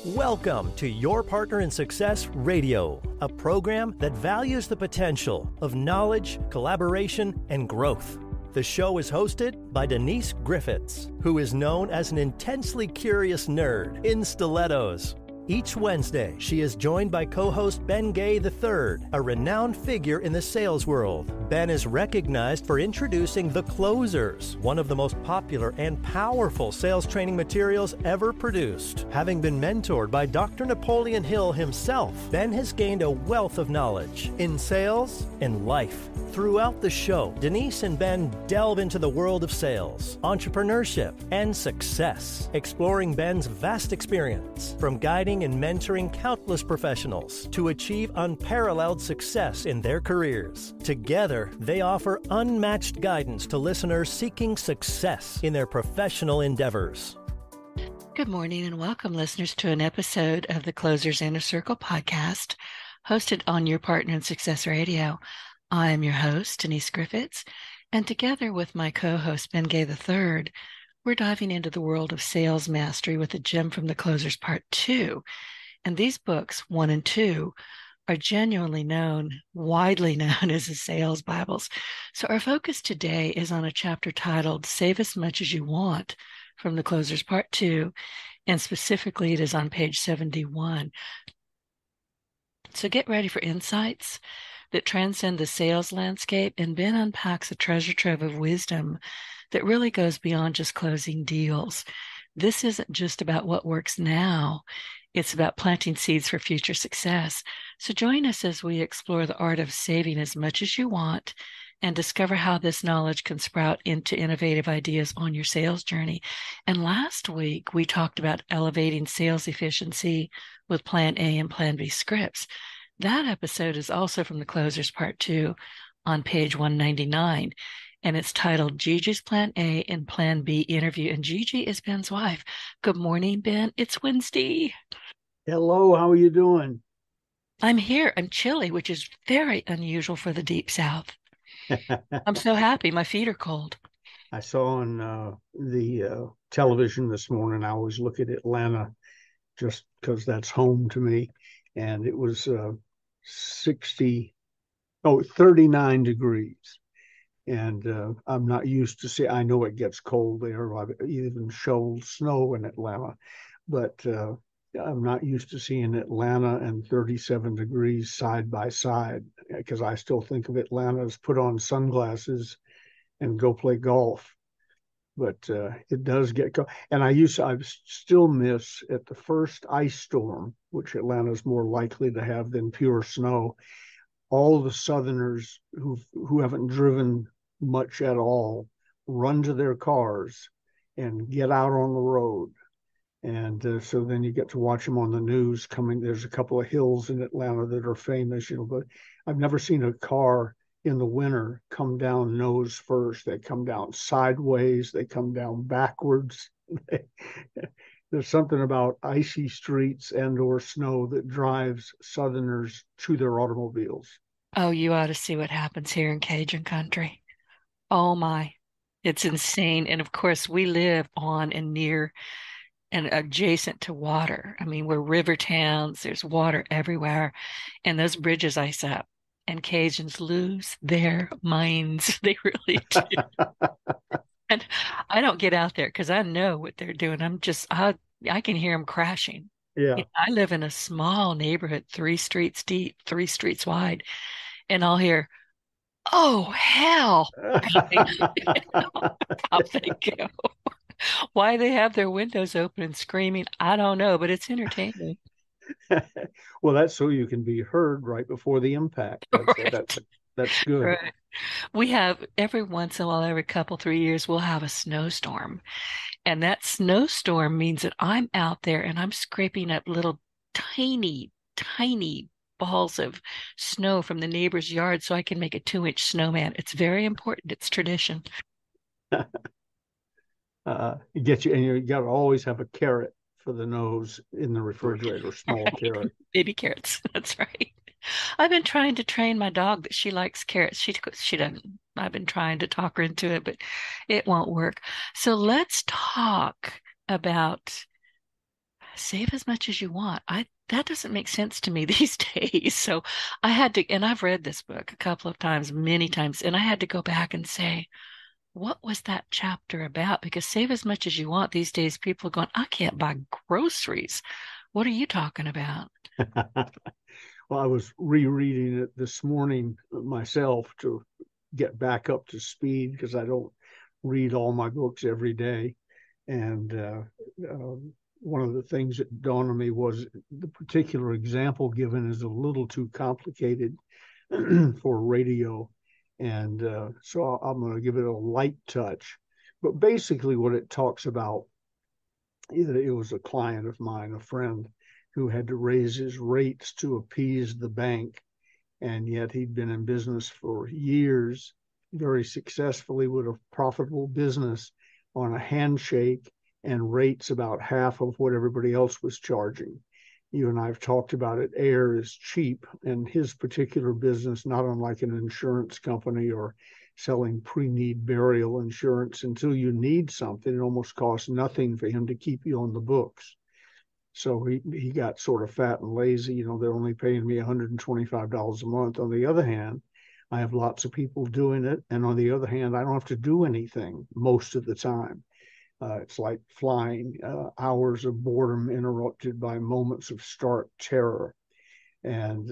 Welcome to Your Partner in Success Radio, a program that values the potential of knowledge, collaboration, and growth. The show is hosted by Denise Griffitts, who is known as an intensely curious nerd in stilettos. Each Wednesday, she is joined by co-host Ben Gay III, a renowned figure in the sales world. Ben is recognized for introducing The Closers, one of the most popular and powerful sales training materials ever produced. Having been mentored by Dr. Napoleon Hill himself, Ben has gained a wealth of knowledge in sales and life. Throughout the show, Denise and Ben delve into the world of sales, entrepreneurship, and success, exploring Ben's vast experience from guiding and mentoring countless professionals to achieve unparalleled success in their careers. Together, they offer unmatched guidance to listeners seeking success in their professional endeavors. Good morning and welcome, listeners, to an episode of the Closers Inner Circle podcast, hosted on Your Partner in Success Radio. I am your host, Denise Griffitts, and together with my co-host, Ben Gay III, we're diving into the world of sales mastery with a gem from the Closers Part 2. And these books, 1 and 2, are genuinely known, widely known as the sales Bibles. So our focus today is on a chapter titled Save as Much as You Want from the Closers Part 2, and specifically it is on page 71. So get ready for insights that transcend the sales landscape, and Ben unpacks a treasure trove of wisdom that really goes beyond just closing deals. This isn't just about what works now. It's about planting seeds for future success. So join us as we explore the art of saving as much as you want and discover how this knowledge can sprout into innovative ideas on your sales journey. And last week, we talked about elevating sales efficiency with Plan A and Plan B scripts. That episode is also from the Closers Part 2 on page 199. And it's titled Gigi's Plan A and Plan B Interview. And Gigi is Ben's wife. Good morning, Ben. It's Wednesday. Hello, how are you doing? I'm here. I'm chilly, which is very unusual for the Deep South. I'm so happy. My feet are cold. I saw on the television this morning, I always look at Atlanta just because that's home to me. And it was 39 degrees. And I'm not used to I know it gets cold there. I've even shoveled snow in Atlanta, but I'm not used to seeing Atlanta and 37 degrees side by side, because I still think of Atlanta as put on sunglasses and go play golf. But it does get cold. And I still miss at the first ice storm, which Atlanta is more likely to have than pure snow, all the Southerners who haven't driven much at all run to their cars and get out on the road. And so then you get to watch them on the news coming. There's a couple of hills in Atlanta that are famous, but I've never seen a car in the winter come down nose first. They come down sideways. They come down backwards. There's something about icy streets and or snow that drives Southerners to their automobiles. Oh, you ought to see what happens here in Cajun country. Oh my, it's insane. And of course, we live on and near and adjacent to water. I mean, we're river towns. There's water everywhere. And those bridges ice up. And Cajuns lose their minds. They really do. And I don't get out there because I know what they're doing. I can hear them crashing. Yeah. I live in a small neighborhood, 3 streets deep, 3 streets wide. And I'll hear, oh, hell. Out they go. Why they have their windows open and screaming, I don't know, but it's entertaining. Well, that's so you can be heard right before the impact. That's good. Right. We have every once in a while, every couple, 3 years, we'll have a snowstorm. And that snowstorm means that I'm out there and I'm scraping up little tiny, tiny balls of snow from the neighbor's yard so I can make a 2-inch snowman. It's very important. It's tradition. It gets you, and you got to always have a carrot for the nose in the refrigerator, small carrot. Baby carrots. That's right. I've been trying to train my dog that she likes carrots. She doesn't. I've been trying to talk her into it, but it won't work. So let's talk about save as much as you want. That doesn't make sense to me these days. So I had to, and I've read this book a couple of times, many times, and I had to go back and say, what was that chapter about? Because save as much as you want these days, people are going, I can't buy groceries. What are you talking about? Well, I was rereading it this morning myself to get back up to speed because I don't read all my books every day. And one of the things that dawned on me was the particular example given is a little too complicated for radio. And so I'm going to give it a light touch. But basically, what it talks about, it was a client of mine, a friend, who had to raise his rates to appease the bank. And yet he'd been in business for years, very successfully with a profitable business on a handshake and rates about half of what everybody else was charging. You and I have talked about it. Air is cheap, and his particular business, not unlike an insurance company or selling pre-need burial insurance, until you need something, it almost costs nothing for him to keep you on the books. So he got sort of fat and lazy. You know, they're only paying me $125 a month. On the other hand, I have lots of people doing it. And on the other hand, I don't have to do anything most of the time. It's like flying, hours of boredom interrupted by moments of stark terror. And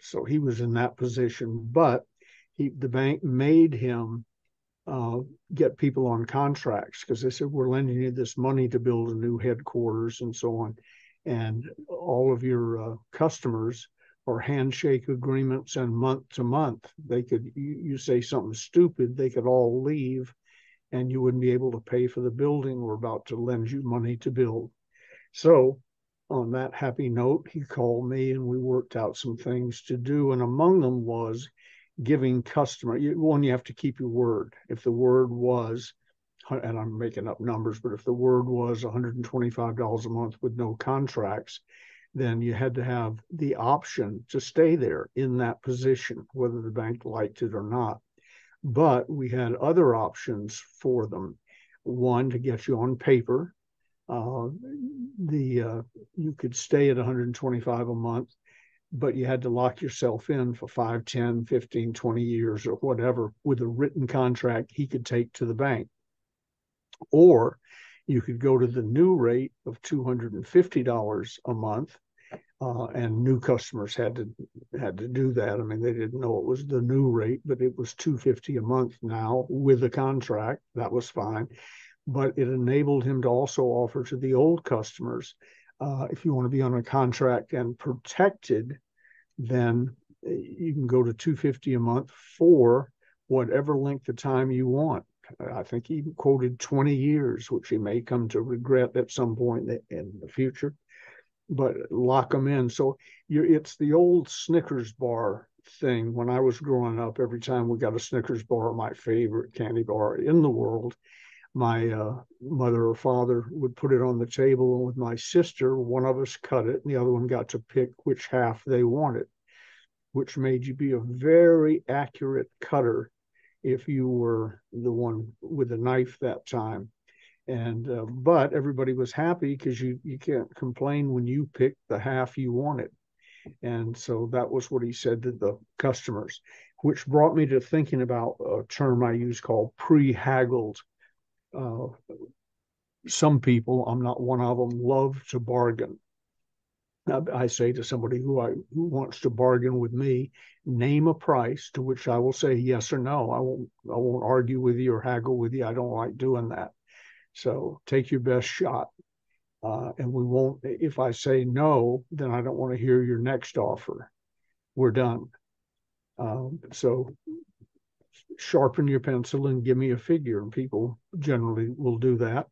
so he was in that position. But the bank made him get people on contracts because they said, we're lending you this money to build a new headquarters and so on. And all of your customers are handshake agreements, and month to month, they could, you say something stupid, they could all leave and you wouldn't be able to pay for the building we're about to lend you money to build. So on that happy note, he called me and we worked out some things to do. And among them was giving customer, one, you have to keep your word. If the word was, and I'm making up numbers, but if the word was $125 a month with no contracts, then you had to have the option to stay there in that position, whether the bank liked it or not. But we had other options for them. One, to get you on paper. You could stay at 125 a month, but you had to lock yourself in for 5, 10, 15, 20 years or whatever with a written contract he could take to the bank. Or you could go to the new rate of $250 a month, and new customers had to do that. I mean, they didn't know it was the new rate, but it was $250 a month now with a contract. That was fine. But it enabled him to also offer to the old customers, if you want to be on a contract and protected, then you can go to $250 a month for whatever length of time you want. I think he quoted 20 years, which he may come to regret at some point in the future, but lock them in. So it's the old Snickers bar thing. When I was growing up, every time we got a Snickers bar, my favorite candy bar in the world, my mother or father would put it on the table, and with my sister, one of us cut it and the other one got to pick which half they wanted, which made you be a very accurate cutter if you were the one with the knife that time. And but everybody was happy because you can't complain when you picked the half you wanted. And so that was what he said to the customers, which brought me to thinking about a term I use called pre-haggled. Some people, I'm not one of them, love to bargain. I say to somebody who wants to bargain with me, name a price, to which I will say yes or no. I won't argue with you or haggle with you. I don't like doing that. So take your best shot. And we won't, if I say no, then I don't want to hear your next offer. We're done. So sharpen your pencil and give me a figure. And people generally will do that.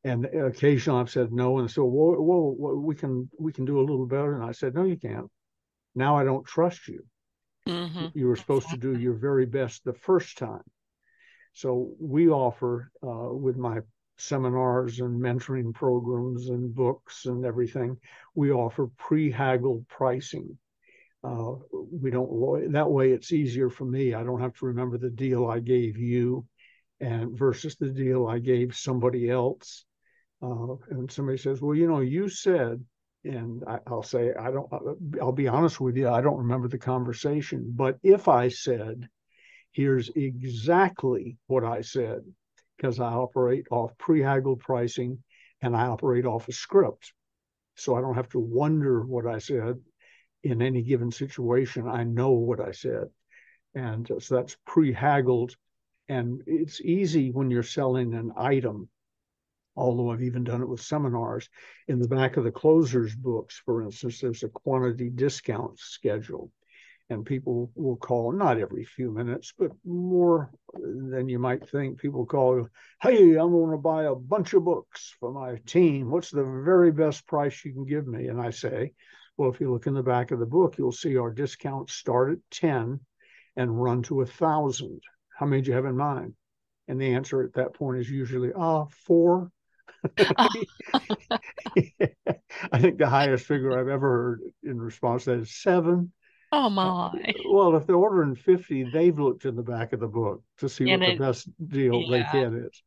And occasionally I've said no, and so whoa, we can do a little better. And I said, no, you can't. Now I don't trust you. Mm-hmm. You were supposed to do your very best the first time. So we offer with my seminars and mentoring programs and books and everything, we offer pre-haggled pricing. We don't, that way it's easier for me. I don't have to remember the deal I gave you and versus the deal I gave somebody else. And somebody says, well, you said, and I'll say, I'll be honest with you, I don't remember the conversation. But if I said, here's exactly what I said, because I operate off pre-haggled pricing and I operate off a script. So I don't have to wonder what I said in any given situation. I know what I said. And so that's pre-haggled. And it's easy when you're selling an item, although I've even done it with seminars. In the back of the closers books, for instance, there's a quantity discount schedule. And people will call, not every few minutes, but more than you might think. People call, hey, I'm going to buy a bunch of books for my team. What's the very best price you can give me? And I say, well, if you look in the back of the book, you'll see our discounts start at 10 and run to 1,000. How many do you have in mind? And the answer at that point is usually, 4. I think the highest figure I've ever heard in response to that is 7. Oh my. Well, if they're ordering 50, they've looked in the back of the book to see what the best deal they yeah. can is.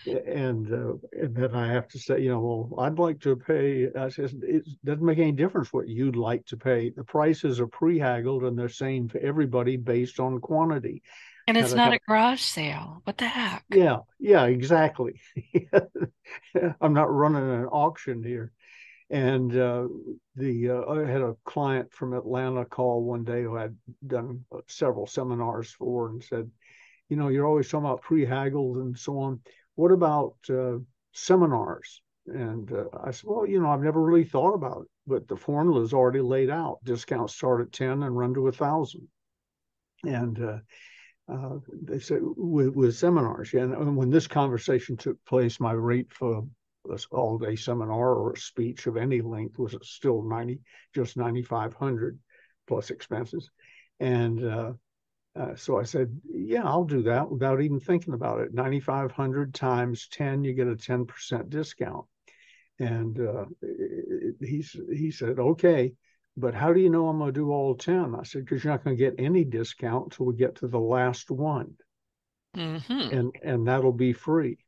And then I have to say, well, I'd like to pay. I says, it doesn't make any difference what you'd like to pay. The prices are pre-haggled and they're saying for everybody based on quantity. And it's not a garage sale. What the heck? Yeah, exactly. I'm not running an auction here. And I had a client from Atlanta call one day who had done several seminars for and said, you're always talking about pre-haggled and so on. What about seminars? And I said, well, I've never really thought about it, but the formula is already laid out. Discounts start at 10 and run to 1,000. And they said with seminars, yeah. And when this conversation took place, my rate for this all-day seminar or a speech of any length was still just 9,500 plus expenses. And so I said, yeah, I'll do that without even thinking about it. 9,500 times 10, you get a 10% discount. And he said, okay, but how do you know I'm going to do all 10? I said, because you're not going to get any discount until we get to the last one. Mm-hmm. And that'll be free.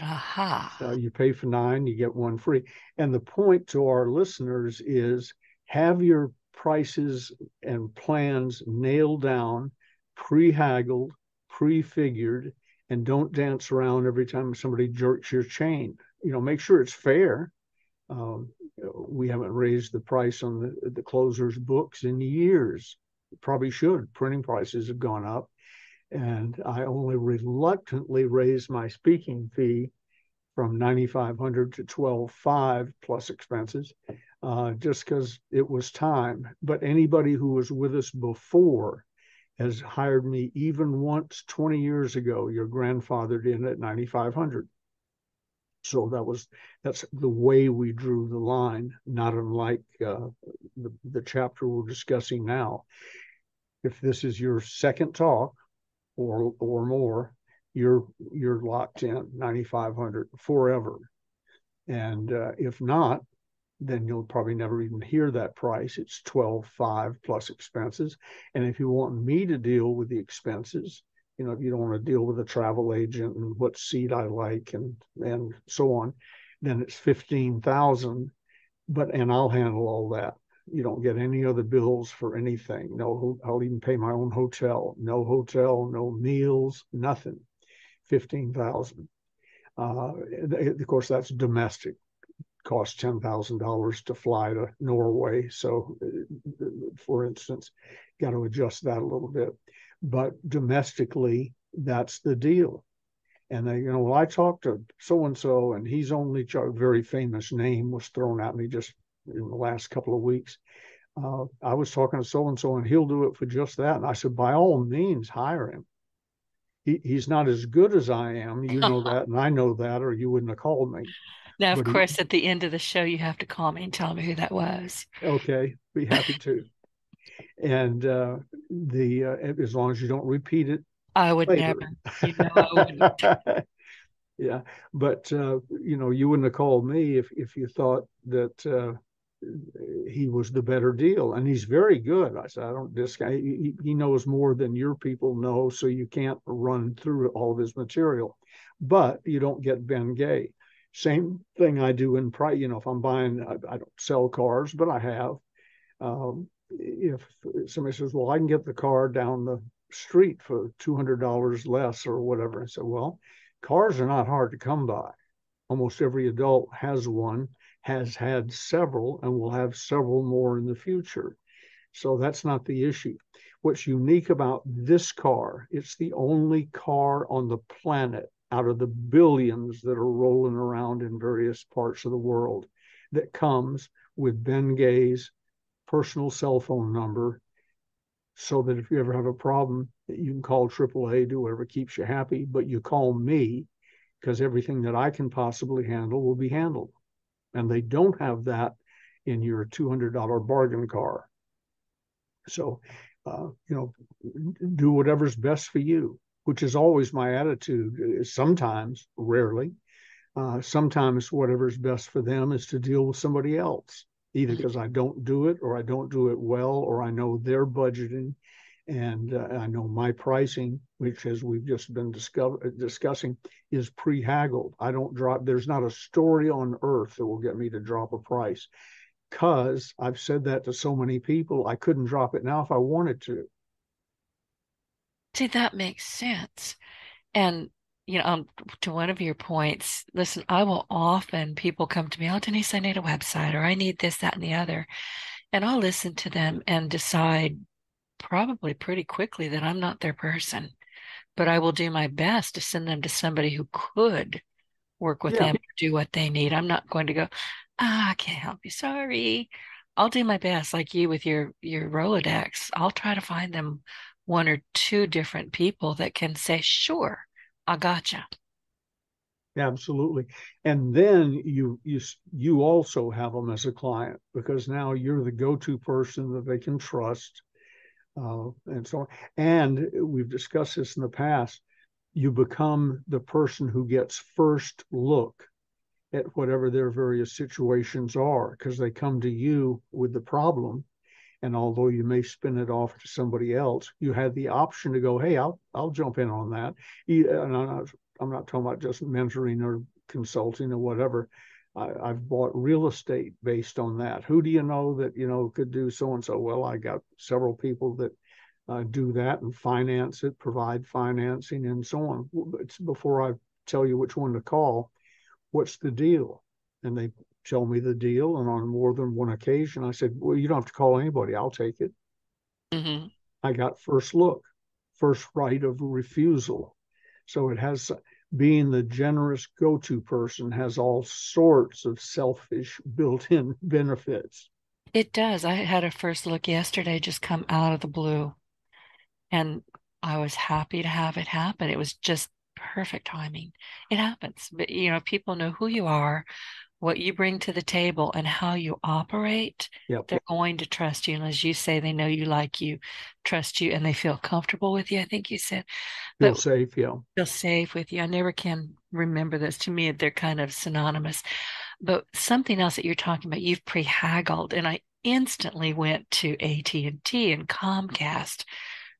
Aha. You pay for 9, you get 1 free. And the point to our listeners is have your prices and plans nailed down, pre-haggled, pre-figured, and don't dance around every time somebody jerks your chain. Make sure it's fair. We haven't raised the price on the closers books in years. Probably should. Printing prices have gone up. And I only reluctantly raised my speaking fee from 9,500 to 12,500 plus expenses, just because it was time. But anybody who was with us before has hired me even once 20 years ago. Your grandfather did at 9,500. So that's the way we drew the line, not unlike the chapter we're discussing now. If this is your second talk, or more, you're locked in 9,500 forever. And if not, then you'll probably never even hear that price. It's 12,500 plus expenses. And if you want me to deal with the expenses, if you don't want to deal with a travel agent and what seat I like and so on, then it's 15,000. And I'll handle all that. You don't get any other bills for anything. No, I'll even pay my own hotel. No hotel, no meals, nothing. 15,000. Of course, that's domestic. Costs $10,000 to fly to Norway. So, for instance, got to adjust that a little bit. But domestically, that's the deal. And they, well, I talked to so and so, and he's only a very famous name was thrown at me just in the last couple of weeks. I was talking to so and so, and he'll do it for just that. And I said, by all means, hire him. He's not as good as I am, that, and I know that, or you wouldn't have called me. Now, of course, at the end of the show, you have to call me and tell me who that was. Okay, be happy to. And as long as you don't repeat it, I would later. Never. I wouldn't. Yeah, but you wouldn't have called me if you thought that he was the better deal, and he's very good. I said, I don't discount. He knows more than your people know, so you can't run through all of his material. But you don't get Ben Gay. Same thing I do in price. If I'm buying, I don't sell cars, but I have. If somebody says, well, I can get the car down the street for $200 less or whatever, I said, well, cars are not hard to come by. Almost every adult has one, has had several, and will have several more in the future. So that's not the issue. What's unique about this car, it's the only car on the planet out of the billions that are rolling around in various parts of the world that comes with Ben Gay's personal cell phone number, so that if you ever have a problem, you can call AAA, do whatever keeps you happy, but you call me because everything that I can possibly handle will be handled. And they don't have that in your $200 bargain car. So, do whatever's best for you, which is always my attitude. Sometimes, rarely, sometimes whatever's best for them is to deal with somebody else, either because I don't do it or I don't do it well, or I know their budgeting and I know my pricing, which, as we've just been discussing, is pre-haggled. I don't drop. There's not a story on earth that will get me to drop a price, because I've said that to so many people. I couldn't drop it now if I wanted to. See, that makes sense. And, to one of your points, listen, I will often, people come to me, oh, Denise, I need a website, or I need this, that, and the other. And I'll listen to them and decide probably pretty quickly that I'm not their person, but I will do my best to send them to somebody who could work with Yeah, them, do what they need. I'm not going to go, I can't help you. Sorry. I'll do my best, like you with your Rolodex. I'll try to find them one or two different people that can say, sure, I gotcha. absolutely. And then you also have them as a client, because now you're the go-to person that they can trust, and so on. And we've discussed this in the past. You become the person who gets first look at whatever their various situations are, because they come to you with the problem. And although you may spin it off to somebody else, you have the option to go, hey, I'll jump in on that. And I'm not talking about just mentoring or consulting or whatever. I've bought real estate based on that. Who do you know that could do so and so? Well, I got several people that do that and finance it, provide financing, and so on. It's before I tell you which one to call, what's the deal? And they tell me the deal. And on more than one occasion, I said, well, you don't have to call anybody. I'll take it. Mm-hmm. I got first look, first right of refusal. So it has, being the generous go-to person has all sorts of selfish built-in benefits. It does. I had a first look yesterday just come out of the blue, and I was happy to have it happen. It was just perfect timing. It happens, but people know who you are, what you bring to the table, and how you operate. Yep. They're going to trust you. And as you say, they know you, like you, trust you, and they feel comfortable with you, I think you said. Feel But safe, yeah. feel safe with you. I never can remember this. To me, they're kind of synonymous. But something else that you're talking about, you've pre-haggled, and I instantly went to AT&T and Comcast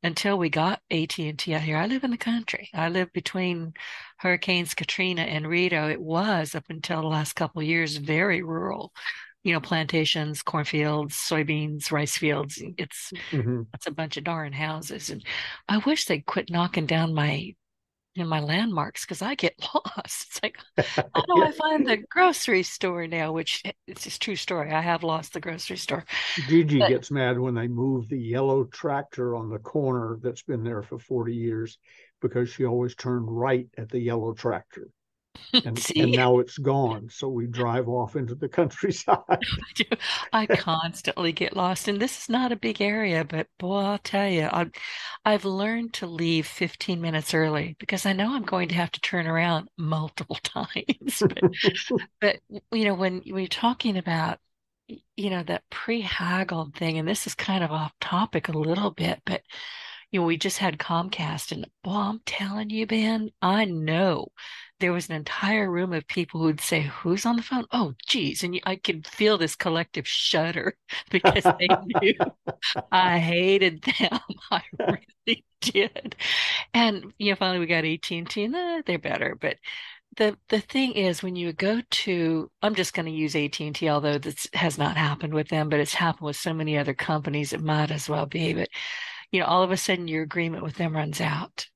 until we got AT&T out here. I live in the country. I live between Hurricanes Katrina and Rito. It was, up until the last couple of years, very rural. Plantations, cornfields, soybeans, rice fields. It's a bunch of darn houses. And I wish they'd quit knocking down my landmarks, because I get lost. It's like, how do I find the grocery store now? Which, it's a true story. I have lost the grocery store. Gigi But gets mad when they move the yellow tractor on the corner that's been there for 40 years, because she always turned right at the yellow tractor. And see, now it's gone. So we drive off into the countryside. I constantly get lost. And this is not a big area, but boy, I'll tell you, I've learned to leave 15 minutes early, because I know I'm going to have to turn around multiple times. But when you're talking about, that pre-haggled thing, and this is kind of off topic a little bit, but we just had Comcast, and boy, I'm telling you, Ben, I know there was an entire room of people who'd say, "Who's on the phone?" Oh, geez, and I could feel this collective shudder because they knew I hated them. I really did. And finally we got AT&T, and they're better, but The thing is, when you go to, I'm just going to use AT&T, although this has not happened with them, but it's happened with so many other companies, it might as well be. But all of a sudden your agreement with them runs out,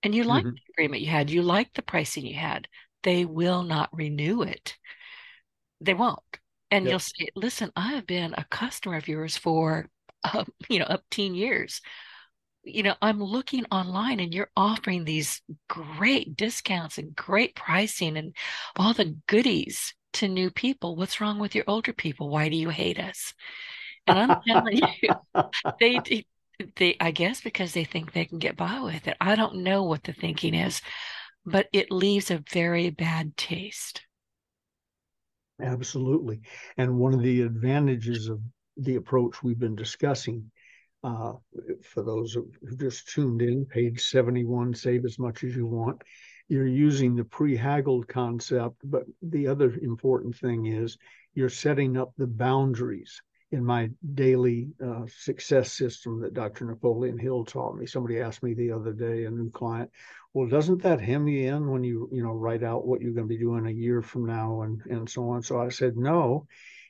and you like Mhm. the agreement you had, you like the pricing you had. They will not renew it. They won't. And you'll Yep. say, listen, I have been a customer of yours for, up 10 years. I'm looking online and you're offering these great discounts and great pricing and all the goodies to new people. What's wrong with your older people? Why do you hate us? And I'm telling you, they, I guess because they think they can get by with it. I don't know what the thinking is, but it leaves a very bad taste. Absolutely. And one of the advantages of the approach we've been discussing, uh, for those who just tuned in, page 71, save as much as you want, you're using the pre-haggled concept, but the other important thing is you're setting up the boundaries. In my daily success system that Dr. Napoleon Hill taught me, somebody asked me the other day, a new client, well, doesn't that hem you in when you write out what you're going to be doing a year from now and so on? So I said, no,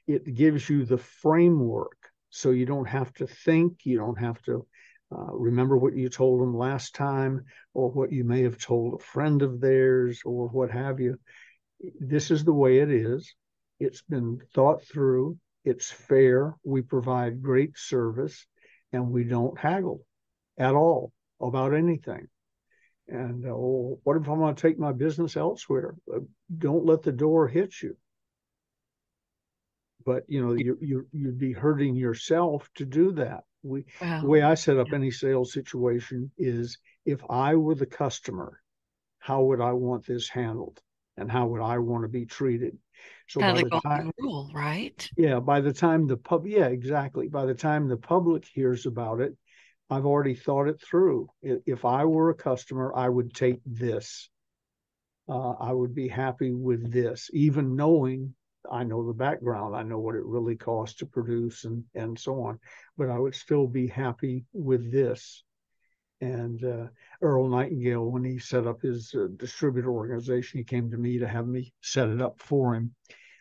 it gives you the framework so you don't have to think, you don't have to remember what you told them last time or what you may have told a friend of theirs or what have you. This is the way it is. It's been thought through. It's fair. We provide great service and we don't haggle at all about anything. And what if I'm going to take my business elsewhere? Don't let the door hit you. But you'd be hurting yourself to do that. The Well, way I set up any sales situation is, if I were the customer, how would I want this handled, and how would I want to be treated? So kind by of the the time, golden rule, right? yeah, by the time yeah, exactly. By the time the public hears about it, I've already thought it through. If I were a customer, I would take this. I would be happy with this, even knowing I know the background, I know what it really costs to produce and so on, but I would still be happy with this. And Earl Nightingale, when he set up his distributor organization, he came to me to have me set it up for him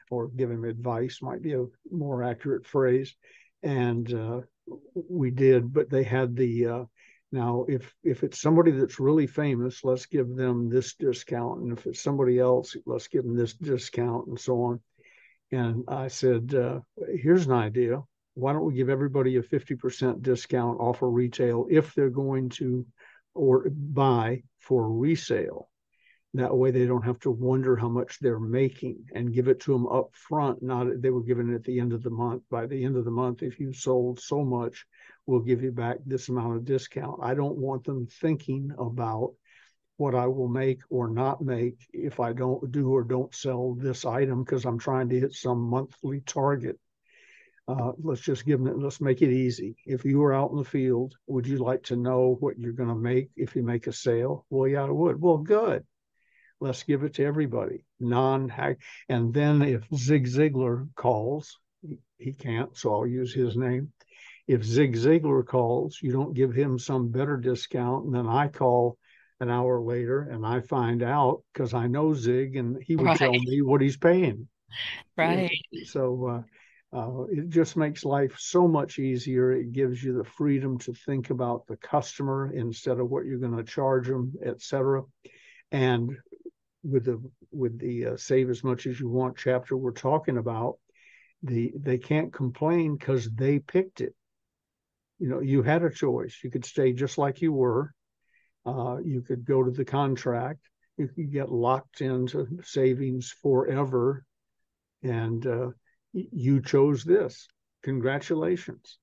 or give him advice, might be a more accurate phrase. And we did, but they had now if it's somebody that's really famous, let's give them this discount, and if it's somebody else, let's give them this discount, and so on. And I said, here's an idea. Why don't we give everybody a 50% discount off of retail if they're going to or buy for resale? That way they don't have to wonder how much they're making, and give it to them up front. Not they were given it at the end of the month. By the end of the month, if you sold so much, we'll give you back this amount of discount. I don't want them thinking about what I will make or not make if I don't do or don't sell this item because I'm trying to hit some monthly target. Let's just give them, let's make it easy. If you were out in the field, would you like to know what you're going to make if you make a sale? Well, yeah, I would. Well, good. Let's give it to everybody, non-hack. And then if Zig Ziglar calls, he can't, so I'll use his name. If Zig Ziglar calls, you don't give him some better discount. And then I call an hour later and I find out because I know Zig and he would tell Right, me what he's paying. right. So it just makes life so much easier. It gives you the freedom to think about the customer instead of what you're going to charge them, et cetera. And with the save as much as you want chapter we're talking about, they can't complain because they picked it. You had a choice. You could stay just like you were. You could go to the contract. You could get locked into savings forever, and you chose this. Congratulations.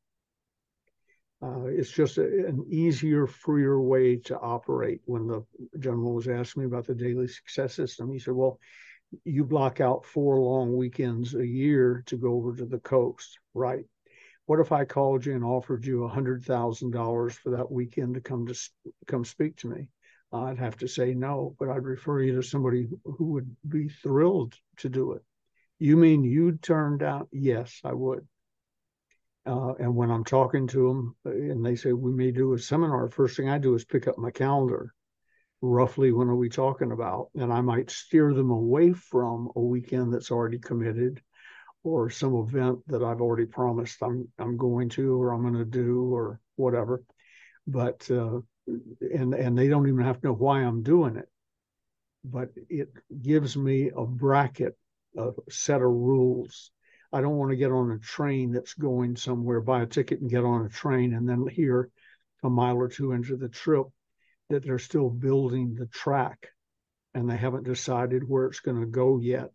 It's just an easier, freer way to operate. When the gentleman was asking me about the daily success system, he said, well, you block out 4 long weekends a year to go over to the coast, right? What if I called you and offered you $100,000 for that weekend to come speak to me? I'd have to say no, but I'd refer you to somebody who would be thrilled to do it. You mean you'd turn down? Yes, I would. And when I'm talking to them and they say we may do a seminar, first thing I do is pick up my calendar. roughly when are we talking about? And I might steer them away from a weekend that's already committed or some event that I've already promised I'm going to or I'm going to do or whatever. But and they don't even have to know why I'm doing it. But it gives me a bracket, a set of rules. I don't want to get on a train that's going somewhere, buy a ticket and get on a train, and then hear a mile or two into the trip that they're still building the track and they haven't decided where it's going to go yet.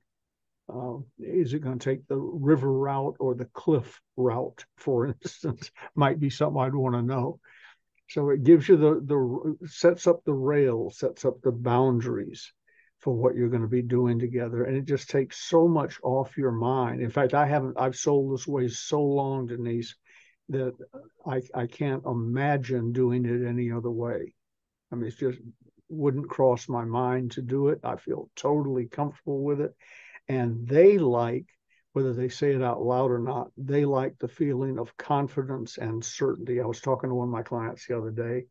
Is it going to take the river route or the cliff route, for instance? Might be something I'd want to know. So it gives you the sets up the rails, sets up the boundaries for what you're going to be doing together, and it just takes so much off your mind. In fact, I've sold this way so long, Denise, that I can't imagine doing it any other way. I mean, it's just wouldn't cross my mind to do it. I feel totally comfortable with it. And they like, whether they say it out loud or not, they like the feeling of confidence and certainty. I was talking to one of my clients the other day,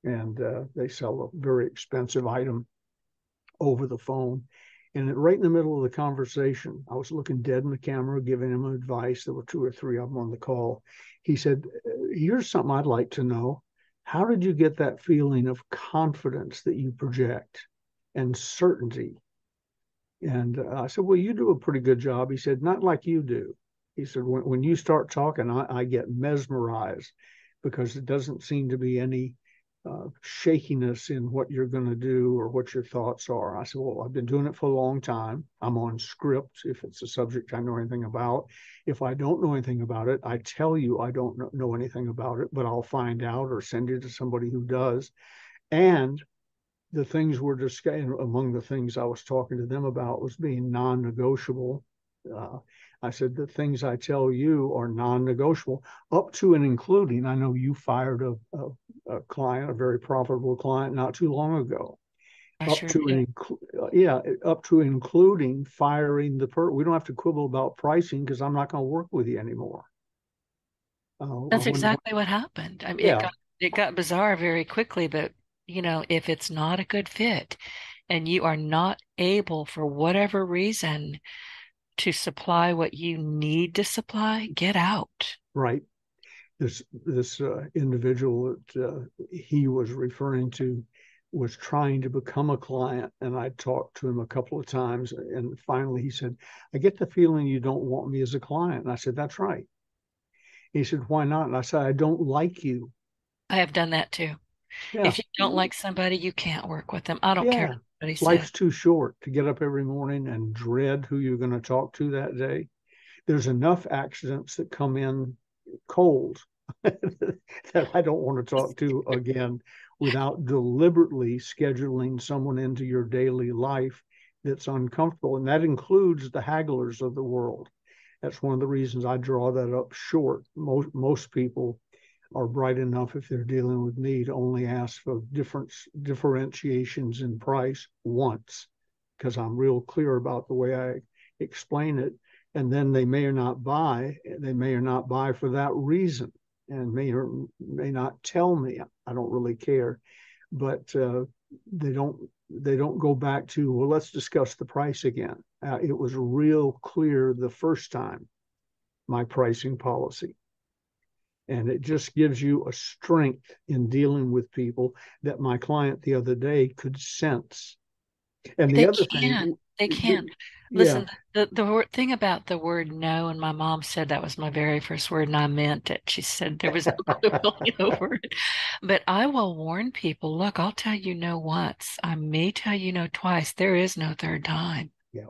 and they sell a very expensive item over the phone. And right in the middle of the conversation, I was looking dead in the camera, giving him advice. There were two or three of them on the call. He said, here's something I'd like to know. How did you get that feeling of confidence that you project and certainty? And I said, well, you do a pretty good job. He said, not like you do. He said, when you start talking, I get mesmerized because it doesn't seem to be any shakiness in what you're going to do or what your thoughts are. I said, well, I've been doing it for a long time. I'm on script if it's a subject I know anything about. If I don't know anything about it, I tell you I don't know anything about it, but I'll find out or send you to somebody who does. And the things we're discussing, among the things I was talking to them about was being non-negotiable. I said, the things I tell you are non-negotiable, up to and including, I know you fired a client, a very profitable client not too long ago. I sure Up to including firing we don't have to quibble about pricing because I'm not going to work with you anymore. That's exactly what happened. I mean, Yeah. it got bizarre very quickly, but if it's not a good fit and you are not able for whatever reason to supply what you need to supply, get out. Right. This individual that he was referring to was trying to become a client, and I talked to him a couple of times, and finally he said, I get the feeling you don't want me as a client. And I said, that's right. He said, why not? And I said, I don't like you. I have done that too. Yeah. If you don't like somebody, you can't work with them. I don't care Yeah. what anybody Life's says. too short to get up every morning and dread who you're going to talk to that day. There's enough accidents that come in cold that I don't want to talk to again without deliberately scheduling someone into your daily life that's uncomfortable. And that includes the hagglers of the world. That's one of the reasons I draw that up short. Most people are bright enough, if they're dealing with me, to only ask for differentiations in price once, because I'm real clear about the way I explain it. And then they may or not buy. They may or not buy for that reason, and may or may not tell me. I don't really care, but they don't go back to, well, let's discuss the price again. It was real clear the first time, my pricing policy. And it just gives you a strength in dealing with people that my client the other day could sense. And the They other can. thing, They can. yeah, Listen, the thing about the word no, and my mom said that was my very first word, and I meant it. She said there was no quibbling over it. But I will warn people, look, I'll tell you no once. I may tell you no twice. There is no third time. yeah.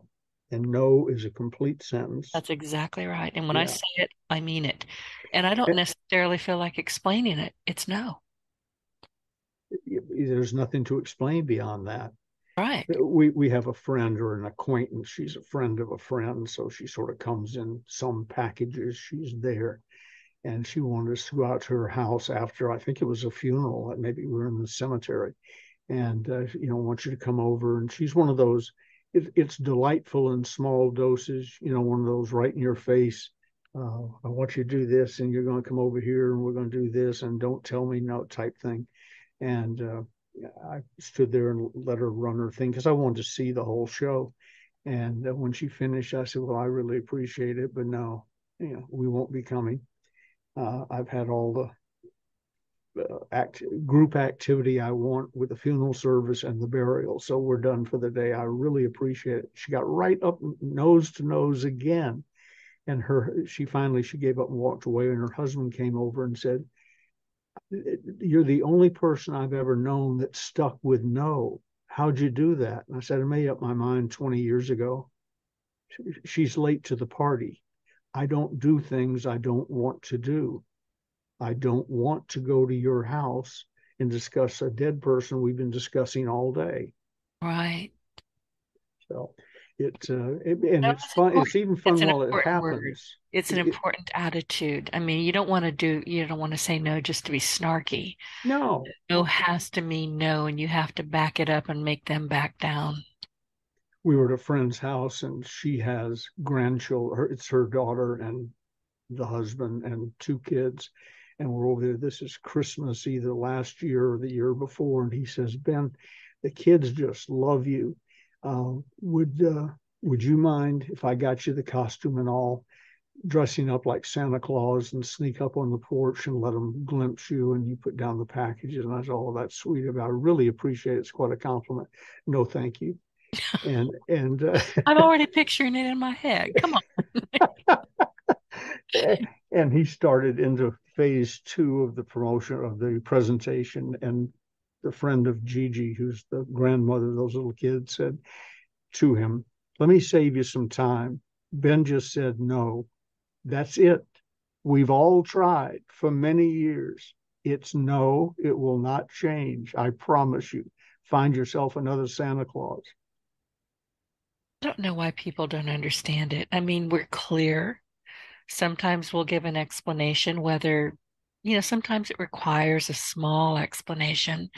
And no is a complete sentence. That's exactly right. And when I Yeah. say it, I mean it. And I don't necessarily feel like explaining it. It's no. There's nothing to explain beyond that. Right. We have a friend or an acquaintance. She's a friend of a friend, so she sort of comes in some packages. She's there, and she wanted us to go out to her house after, I think it was a funeral. Maybe we were in the cemetery, and want you to come over. And she's one of those. It's delightful in small doses. One of those right in your face. I want you to do this, and you're going to come over here, and we're going to do this, and don't tell me no type thing. And I stood there and let her run her thing because I wanted to see the whole show. And when she finished, I said, "Well, I really appreciate it, but no, we won't be coming. I've had all the group activity I want with the funeral service and the burial. So we're done for the day. I really appreciate it." She got right up nose to nose again. And she gave up and walked away. And her husband came over and said, "You're the only person I've ever known that stuck with no. How'd you do that?" And I said, "I made up my mind 20 years ago. She's late to the party. I don't do things I don't want to do. I don't want to go to your house and discuss a dead person we've been discussing all day." Right. So and No, it's it's fun. It's important. even It's fun an while it important word. happens. It's an important attitude. I mean, you don't want to say no just to be snarky. No, No has to mean no, and you have to back it up and make them back down. we were at a friend's house, and she has grandchildren. It's her daughter and the husband and two kids. And we're over there. This is Christmas, either last year or the year before. And he says, "Ben, the kids just love you. Uh, would uh, would you mind if I got you the costume and all, dressing up like Santa Claus and sneak up on the porch and let them glimpse you and you put down the packages?" And I said, "Oh, that's sweet of you. I really appreciate it. It's quite a compliment." "No, thank you." And I'm already picturing it in my head. Come on. and he started into phase two of the promotion of the presentation. And the friend of Gigi, who's the grandmother of those little kids, said to him, "Let me save you some time. Ben just said no. That's it. We've all tried for many years. It's no, it will not change. I promise you. Find yourself another Santa Claus." I don't know why people don't understand it. I mean, we're clear. Sometimes we'll give an explanation, sometimes it requires a small explanation.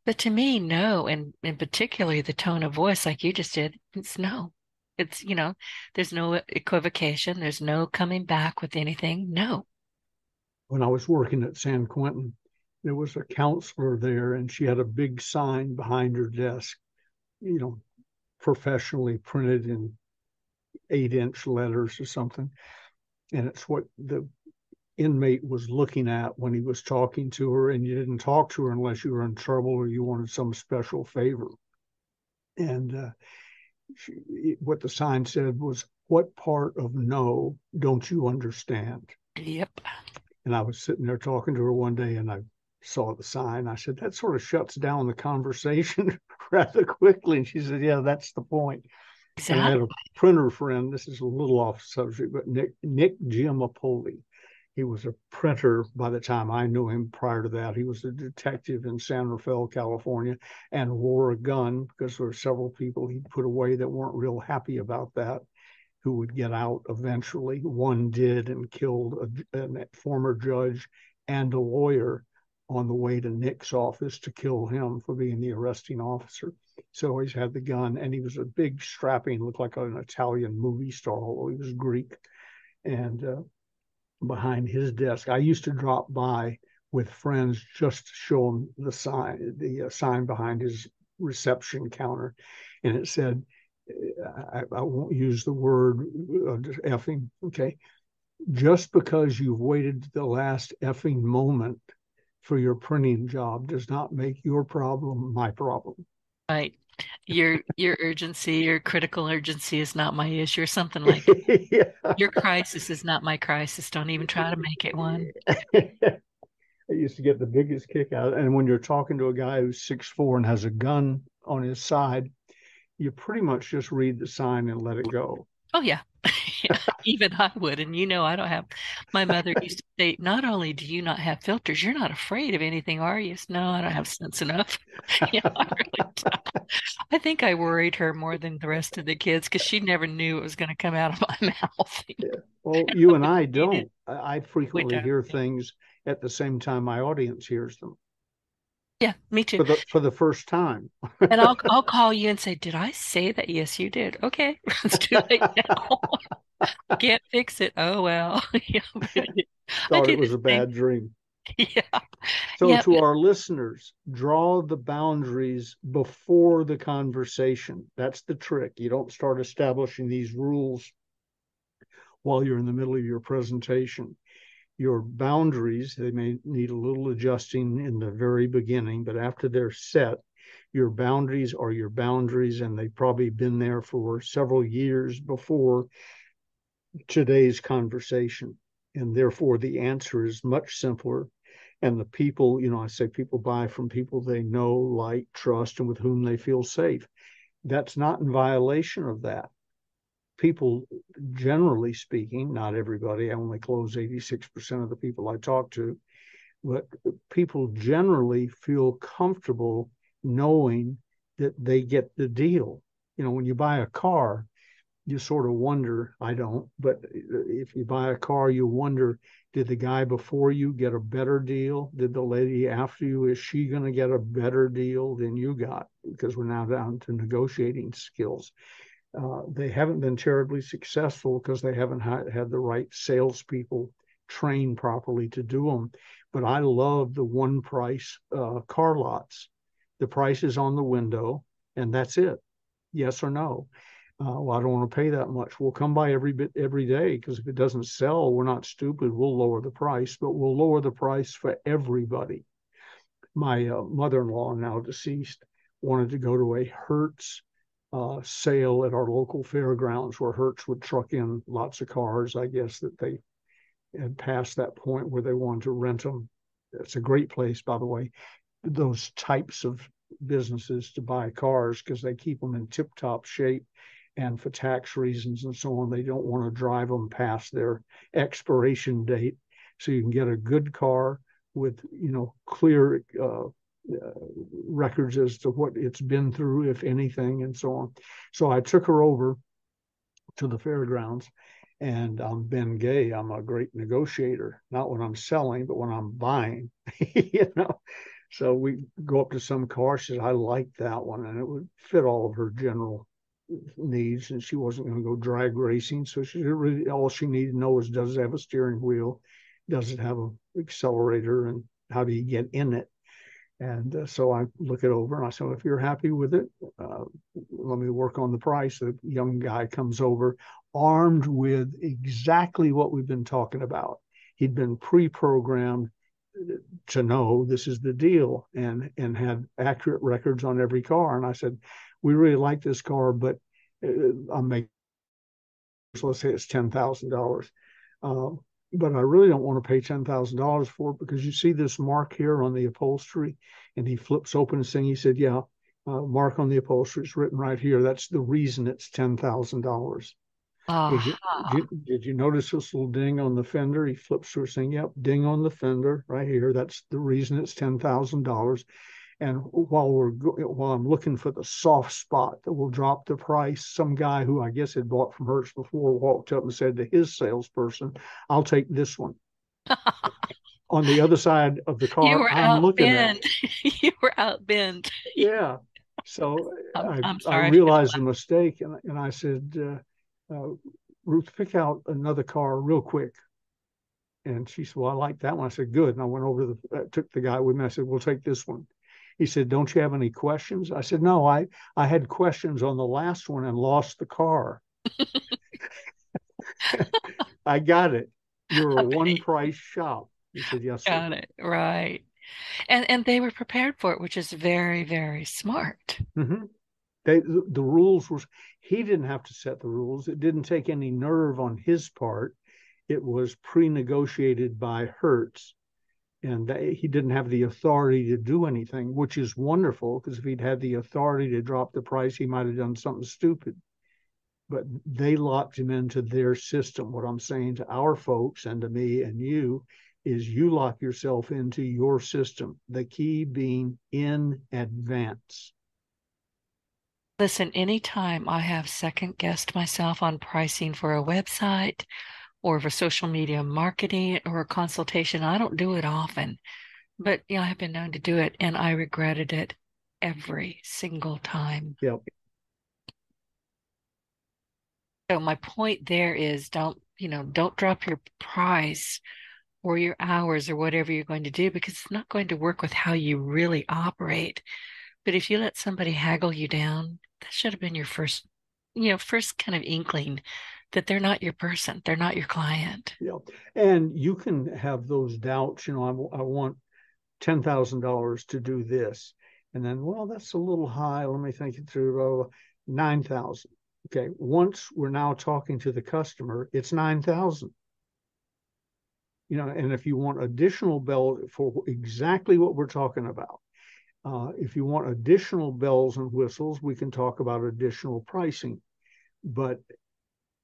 But to me, no, and particularly the tone of voice, like you just did, it's no. There's no equivocation. There's no coming back with anything. No. When I was working at San Quentin, there was a counselor there, and she had a big sign behind her desk, you know, professionally printed in 8-inch letters or something. And it's what the inmate was looking at when he was talking to her. And you didn't talk to her unless you were in trouble or you wanted some special favor. And what the sign said was, "What part of no don't you understand?" Yep. And I was sitting there talking to her one day, and I saw the sign. I said, "That sort of shuts down the conversation rather quickly." And she said, "Yeah, that's the point." And I had Exactly. a printer friend. This is a little off subject, but Nick Giampoli. He was a printer by the time I knew him. Prior to that, he was a detective in San Rafael, California, and wore a gun because there were several people he put away that weren't real happy about that, who would get out eventually. One did and killed a former judge and a lawyer on the way to Nick's office to kill him for being the arresting officer. So he's had the gun, and he was a big, strapping, looked like an Italian movie star, although he was Greek. And behind his desk, I used to drop by with friends just to show him the sign behind his reception counter, and it said, I won't use the word effing, okay? "Just because you've waited to the last effing moment for your printing job does not make your problem my problem." Right. Your urgency, your critical urgency is not my issue, or something like Yeah. your crisis is not my crisis. Don't even try to make it one. I used to get the biggest kick out. And when you're talking to a guy who's 6'4" and has a gun on his side, you pretty much just read the sign and let it go. Oh yeah. Yeah, even I would. And I don't have, my mother used to say, not only do you not have filters, you're not afraid of anything, are you? No, I don't have sense enough. Yeah, I really don't. I think I worried her more than the rest of the kids because she never knew it was going to come out of my mouth. Yeah. Well, you and I You did. don't. I We frequently don't. hear things at the same time my audience hears them Yeah, me too. for the first time. And I'll call you and say, did I say that? Yes, you did. Okay, it's too late now. Can't fix it. Oh well. Yeah, I Thought it do the was a same. bad dream. Yeah. So, Yeah. to our listeners, draw the boundaries before the conversation. That's the trick. You don't start establishing these rules while you're in the middle of your presentation. Your boundaries, they may need a little adjusting in the very beginning, but after they're set, your boundaries are your boundaries, and they've probably been there for several years before today's conversation. And therefore, the answer is much simpler. And the people, I say people buy from people they know, like, trust, and with whom they feel safe. That's not in violation of that. People, generally speaking, not everybody, I only close 86% of the people I talk to, but people generally feel comfortable knowing that they get the deal. When you buy a car, you sort of wonder, I don't, but if you buy a car, you wonder, did the guy before you get a better deal? Did the lady after you, is she going to get a better deal than you got? Because we're now down to negotiating skills. They haven't been terribly successful because they haven't had the right salespeople trained properly to do them. But I love the one price car lots. The price is on the window, and that's it. Yes or no. Well, I don't want to pay that much. We'll come by every day, because if it doesn't sell, we're not stupid. We'll lower the price, but we'll lower the price for everybody. My mother-in-law, now deceased, wanted to go to a Hertz sale at our local fairgrounds, where Hertz would truck in lots of cars. I guess that they had passed that point where they wanted to rent them. It's a great place, by the way, those types of businesses, to buy cars, because they keep them in tip-top shape, and for tax reasons and so on, they don't want to drive them past their expiration date. So you can get a good car with clear records as to what it's been through, if anything, and so on. So I took her over to the fairgrounds, and I'm Ben Gay. I'm a great negotiator, not when I'm selling, but when I'm buying. So we go up to some car. She said, I like that one, and it would fit all of her general needs, and she wasn't going to go drag racing. So she really, all she needed to know is, does it have a steering wheel? Does it have an accelerator? And how do you get in it? And so I look it over, and I said, if you're happy with it, let me work on the price. The young guy comes over armed with exactly what we've been talking about. He'd been pre-programmed to know this is the deal, and had accurate records on every car. And I said, we really like this car, but I'm making, so let's say it's $10,000. But I really don't want to pay $10,000 for it, because you see this mark here on the upholstery. And he flips open his thing. He said, yeah, mark on the upholstery. It's written right here. That's the reason it's $10,000. Did you notice this little ding on the fender? He flips through saying, yep, ding on the fender right here. That's the reason it's $10,000. And while I'm looking for the soft spot that will drop the price, some guy who I guess had bought from Hertz before walked up and said to his salesperson, I'll take this one. On the other side of the You car, were I'm looking at. outbid. You were outbid. Yeah. So I'm I sorry. realized the mistake, and I said, Ruth, pick out another car real quick. And she said, well, I like that one. I said, good. And I went over took the guy with me. I said, we'll take this one. He said, don't you have any questions? I said, no, I had questions on the last one and lost the car. I got it. You're a one price shop. He said, yes, sir. Got it. Right. And they were prepared for it, which is very, very smart. Mm-hmm. The rules was, he didn't have to set the rules. It didn't take any nerve on his part. It was pre-negotiated by Hertz, and he didn't have the authority to do anything, which is wonderful, because if he'd had the authority to drop the price, he might have done something stupid. But they locked him into their system. What I'm saying to our folks and to me and you is, you lock yourself into your system, the key being in advance. Listen, anytime I have second guessed myself on pricing for a website or for social media marketing or a consultation, I don't do it often, but I have been known to do it, and I regretted it every single time. Yep. So my point there is, don't drop your price or your hours or whatever you're going to do, because it's not going to work with how you really operate. But if you let somebody haggle you down, that should have been your first kind of inkling that they're not your person, they're not your client. Yeah. And you can have those doubts, I want $10,000 to do this. And then, well, that's a little high. Let me think it through. Oh, 9,000. Okay. Once we're now talking to the customer, it's 9,000. And if you want additional bells for exactly what we're talking about, if you want additional bells and whistles, we can talk about additional pricing. But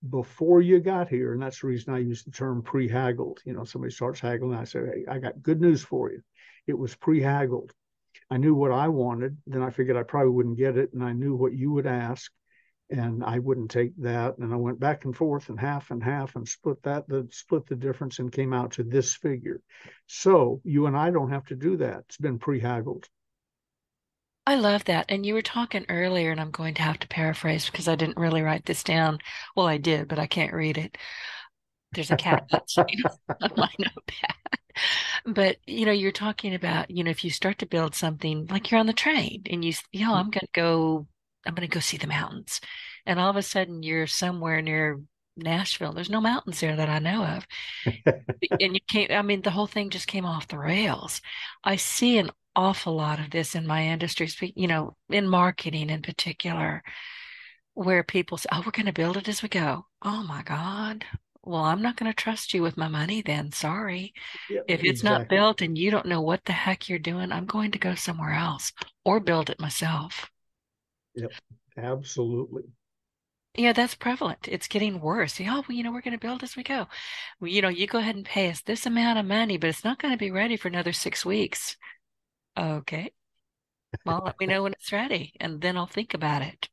before you got here, and that's the reason I use the term pre-haggled. Somebody starts haggling, I say, hey, I got good news for you. It was pre-haggled. I knew what I wanted. Then I figured I probably wouldn't get it. And I knew what you would ask. And I wouldn't take that. And I went back and forth and half and split the difference and came out to this figure. So you and I don't have to do that. It's been pre-haggled. I love that. And you were talking earlier, and I'm going to have to paraphrase because I didn't really write this down. Well, I did, but I can't read it. There's a cat outside on my notepad. But, you're talking about, if you start to build something like you're on the train and I'm going to go see the mountains. And all of a sudden you're somewhere near Nashville. There's no mountains there that I know of. And you can't, the whole thing just came off the rails. I see an awful lot of this in my industry, in marketing in particular, where people say, oh, we're going to build it as we go. Oh my God. Well, I'm not going to trust you with my money then. Sorry. Yeah, If it's exactly. not built and you don't know what the heck you're doing, I'm going to go somewhere else or build it myself. Yep, absolutely. Yeah, that's prevalent. It's getting worse. We're going to build as we go. Well, you go ahead and pay us this amount of money, but it's not going to be ready for another 6 weeks. Okay. Well, let me know when it's ready, and then I'll think about it.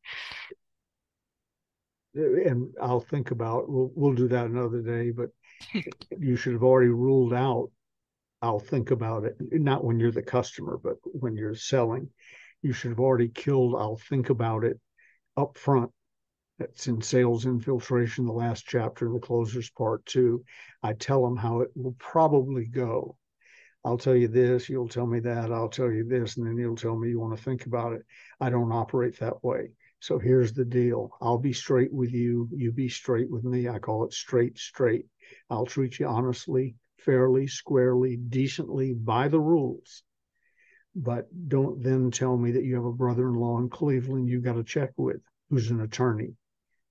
And I'll think about, we'll do that another day, but you should have already ruled out, I'll think about it, not when you're the customer, but when you're selling. You should have already killed, I'll think about it up front. That's in Sales Infiltration, the last chapter, the closers part 2. I tell them how it will probably go. I'll tell you this, you'll tell me that, I'll tell you this, and then you'll tell me you want to think about it. I don't operate that way. So here's the deal. I'll be straight with you. You be straight with me. I call it straight. I'll treat you honestly, fairly, squarely, decently, by the rules. But don't then tell me that you have a brother-in-law in Cleveland you got to check with who's an attorney.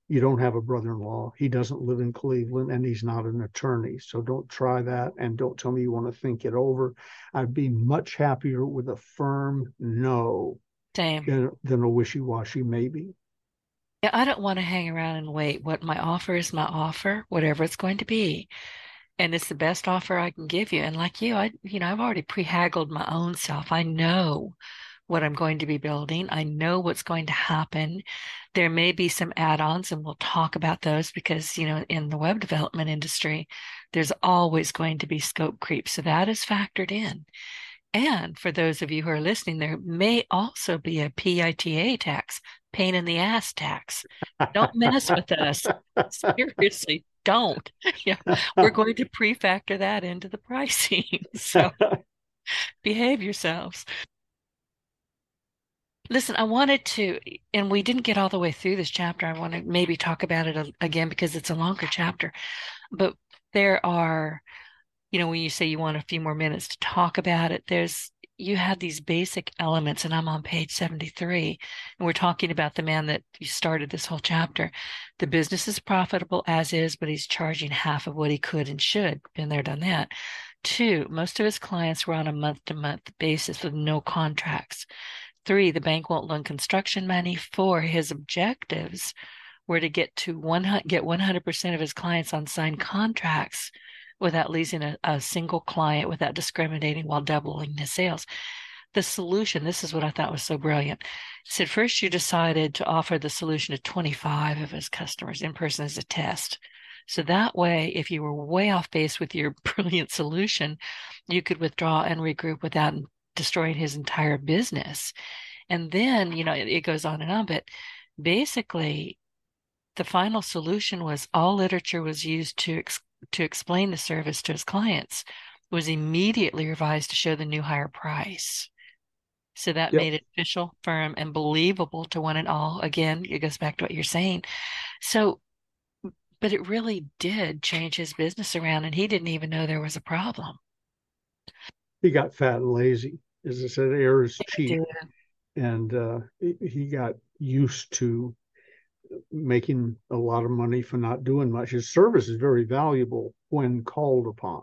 You don't have a brother-in-law. He doesn't live in Cleveland and he's not an attorney. So don't try that. And don't tell me you want to think it over. I'd be much happier with a firm no Same. than a wishy-washy maybe. Yeah, I don't want to hang around and wait. What my offer is my offer, whatever it's going to be. And it's the best offer I can give you. And like you, I've already pre-haggled my own self. I know what I'm going to be building. I know what's going to happen. There may be some add-ons, and we'll talk about those because, in the web development industry, there's always going to be scope creep. So that is factored in. And for those of you who are listening, there may also be a PITA tax, pain in the ass tax. Don't mess with us. Seriously, don't. We're going to pre-factor that into the pricing. So behave yourselves. Listen, I wanted to, and we didn't get all the way through this chapter. I want to maybe talk about it again because it's a longer chapter. But there are, when you say you want a few more minutes to talk about it, you had these basic elements, and I'm on page 73, and we're talking about the man that you started this whole chapter. The business is profitable as is, but he's charging half of what he could and should. Been there, done that. 2, most of his clients were on a month-to-month basis with no contracts. 3, the bank won't loan construction money. 4, his objectives were to get 100% of his clients on signed contracts without losing a single client, without discriminating while doubling his sales. The solution, this is what I thought was so brilliant. Said first you decided to offer the solution to 25 of his customers in person as a test. So that way, if you were way off base with your brilliant solution, you could withdraw and regroup without destroying his entire business. And then, it goes on and on, but basically the final solution was all literature was used to to explain the service to his clients was immediately revised to show the new higher price. So that Yep. made it official, firm, and believable to one and all. Again, it goes back to what you're saying. So, but it really did change his business around, and he didn't even know there was a problem. He got fat and lazy. As I said, air is It cheap. did. And he got used to making a lot of money for not doing much. His service is very valuable when called upon.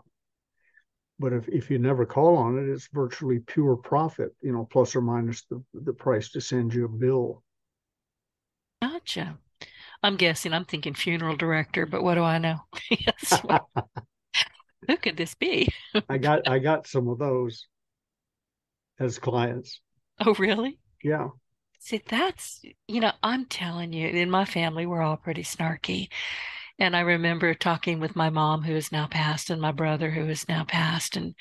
But if you never call on it, it's virtually pure profit, plus or minus the price to send you a bill. Gotcha. I'm guessing, I'm thinking funeral director, but what do I know? Yes. Who could this be? I got some of those as clients. Oh, really? Yeah. See, I'm telling you, in my family, we're all pretty snarky. And I remember talking with my mom, who is now passed, and my brother, who is now passed. And,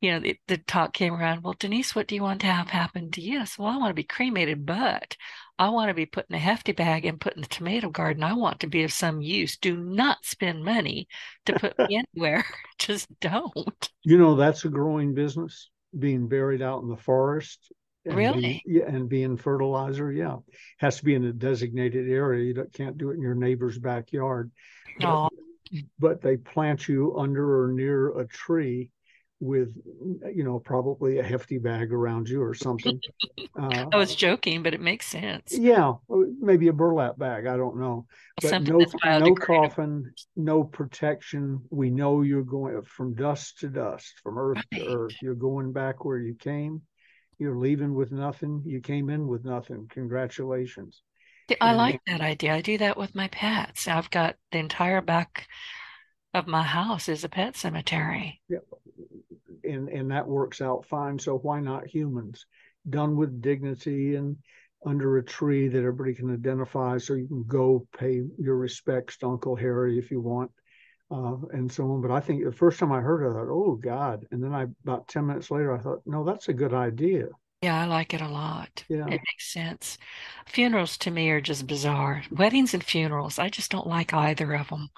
the talk came around, well, Denise, what do you want to have happen to you? I said, well, I want to be cremated, but I want to be put in a hefty bag and put in the tomato garden. I want to be of some use. Do not spend money to put me anywhere. Just don't. That's a growing business, being buried out in the forest and Really? being fertilizer. Yeah. Has to be in a designated area. Can't do it in your neighbor's backyard. But Oh, but they plant you under or near a tree with probably a hefty bag around you or something. I was joking, but it makes sense. Yeah, maybe a burlap bag, I don't know, but Something that's no biodegradable. coffin, no protection. We know you're going from dust to dust, from earth to Right. earth. You're going back where you came. You're leaving with nothing. You came in with nothing. Congratulations. I And like that idea. I do that with my pets. I've got the entire back of my house is a pet cemetery. yeah, and that works out fine. So why not humans? Done with dignity and under a tree that everybody can identify, so you can go pay your respects to Uncle Harry if you want, and so on. But I think the first time I heard it, I thought, oh God. And then about 10 minutes later, I thought, no, that's a good idea. Yeah, I like it a lot. Yeah. It makes sense. Funerals to me are just bizarre. Weddings and funerals, I just don't like either of them.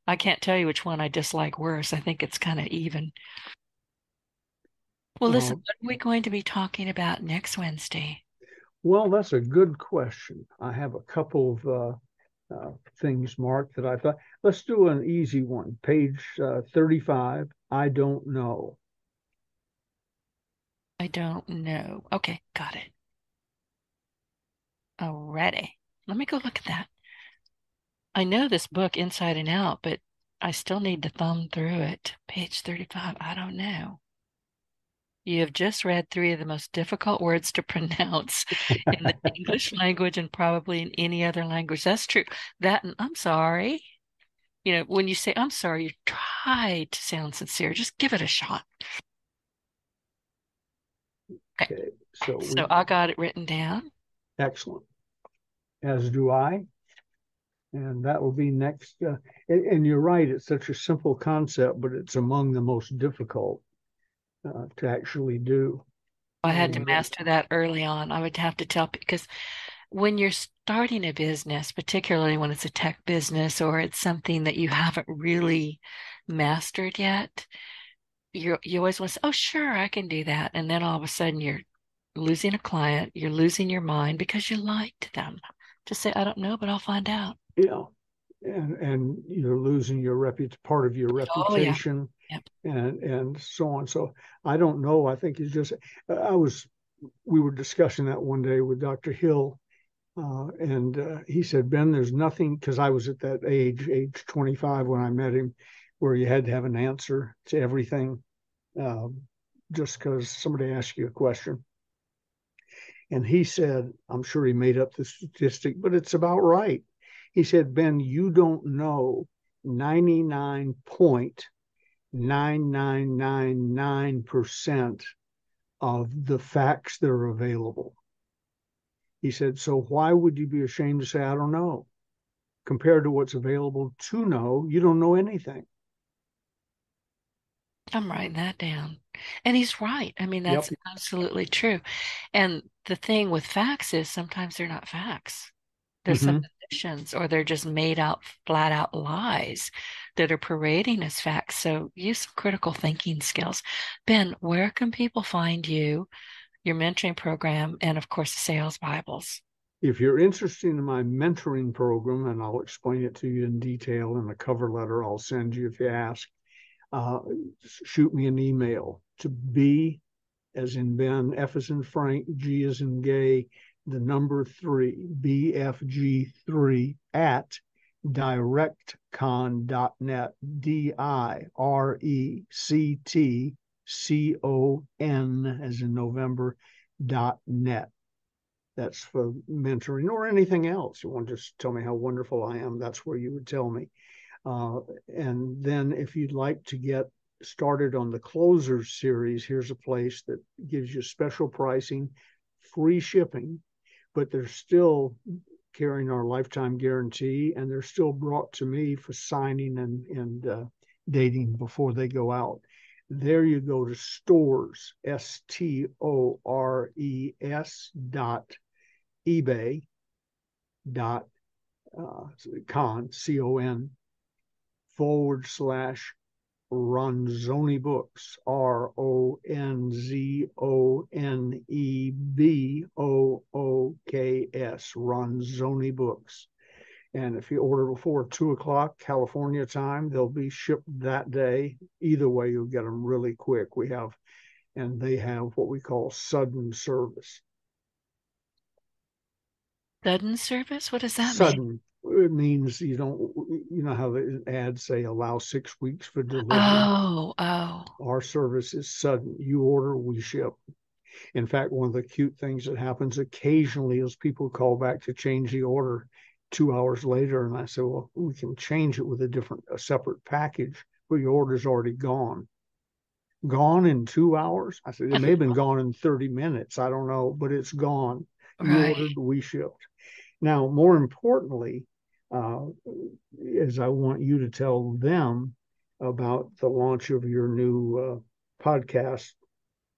I can't tell you which one I dislike worse. I think it's kind of even. Well, listen, Uh, what are we going to be talking about next Wednesday? well, that's a good question. I have a couple of things marked that I thought, let's do an easy one. Page 35. I don't know. I don't know. Okay, got it. Alrighty. Let me go look at that. I know this book inside and out, but I still need to thumb through it. Page 35. I don't know. You have just read three of the most difficult words to pronounce in the English language and probably in any other language. That's true. That and I'm sorry. When you say I'm sorry, you try to sound sincere. Just give it a shot. Okay. Okay, so So I got it written down. excellent. As do I. And that will be next. And you're right, it's such a simple concept, but it's among the most difficult to actually do. I had to And master that early on. I would have to tell because when you're starting a business, particularly when it's a tech business or it's something that you haven't really mastered yet, you always want to say, "Oh, sure, I can do that," and then all of a sudden you're losing a client, you're losing your mind because you lied to them. Just say, "I don't know, but I'll find out." yeah, and you're losing your part of your Oh yeah, reputation, yep. and so on. So I don't know. I think it's just I was we were discussing that one day with Dr. Hill, and he said, Ben, there's nothing, because I was at that age 25 when I met him, where you had to have an answer to everything, just because somebody asked you a question. And he said, I'm sure he made up the statistic, but it's about right. He said, Ben, you don't know 99.9999% of the facts that are available. He said, so why would you be ashamed to say, I don't know? Compared to what's available to know, you don't know anything. I'm writing that down. And he's right. I mean, Yep. that's absolutely true. And the thing with facts is sometimes they're not facts. There's Mm-hmm. something definitions, or they're just made out, flat out lies that are parading as facts. So use some critical thinking skills. Ben, where can people find you, your mentoring program, and of course, the Sales Bibles? If you're interested in my mentoring program, and I'll explain it to you in detail in the cover letter I'll send you if you ask, shoot me an email to B as in Ben, F as in Frank, G as in gay, the number 3, BFG3 at directcon.net, DIRECTCON as in November.net. That's for mentoring or anything else. You want to just tell me how wonderful I am, that's where you would tell me. And then if you'd like to get started on the Closers series, here's a place that gives you special pricing, free shipping, but they're still carrying our lifetime guarantee, and they're still brought to me for signing and dating before they go out. There you go to stores, stores.ebay.con, CON, /Ronzoni Books, RONZONEBOOKS, Ronzoni Books. And if you order before 2 o'clock California time, they'll be shipped that day. Either way, you'll get them really quick. They have what we call sudden service. Sudden service? What does that mean? Sudden. It means you know how the ads say allow 6 weeks for delivery. Oh. Our service is sudden. You order, we ship. In fact, one of the cute things that happens occasionally is people call back to change the order 2 hours later, and I say, well, we can change it with a separate package, but your order's already gone. Gone in 2 hours? I said, it may have been gone in 30 minutes. I don't know, but it's gone. You ordered, we shipped. Now, more importantly, is I want you to tell them about the launch of your new podcast